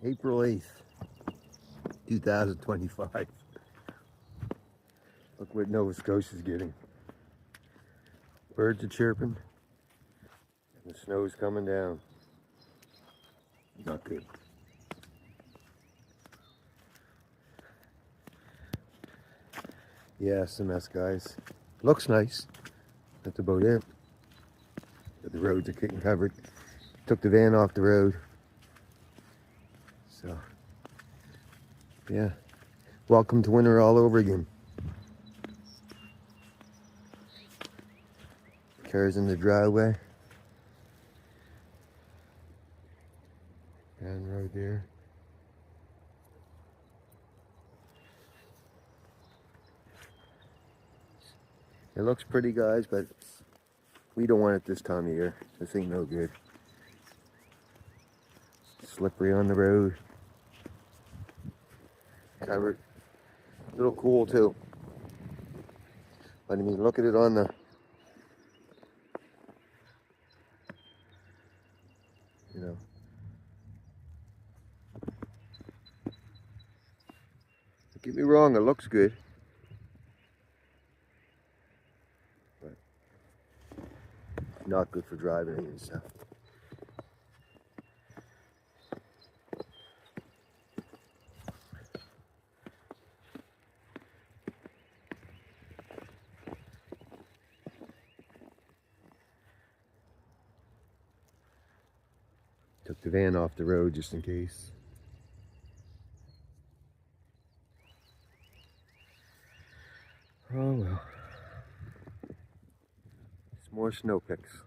April 8th, 2025. Look what Nova Scotia's getting. Birds are chirping, and the snow's coming down. Not good. Yeah, SMS guys. Looks nice. That's about it. But the roads are getting covered. Took the van off the road. So, yeah. Welcome to winter all over again. Cars in the driveway. Down the road there. It looks pretty, guys, but we don't want it this time of year. This ain't no good. Slippery on the road. Covered. A little cool too. But I mean, look at it on the, you know. Don't get me wrong, it looks good. But not good for driving and stuff. Took the van off the road just in case. Oh well. Some more snow picks.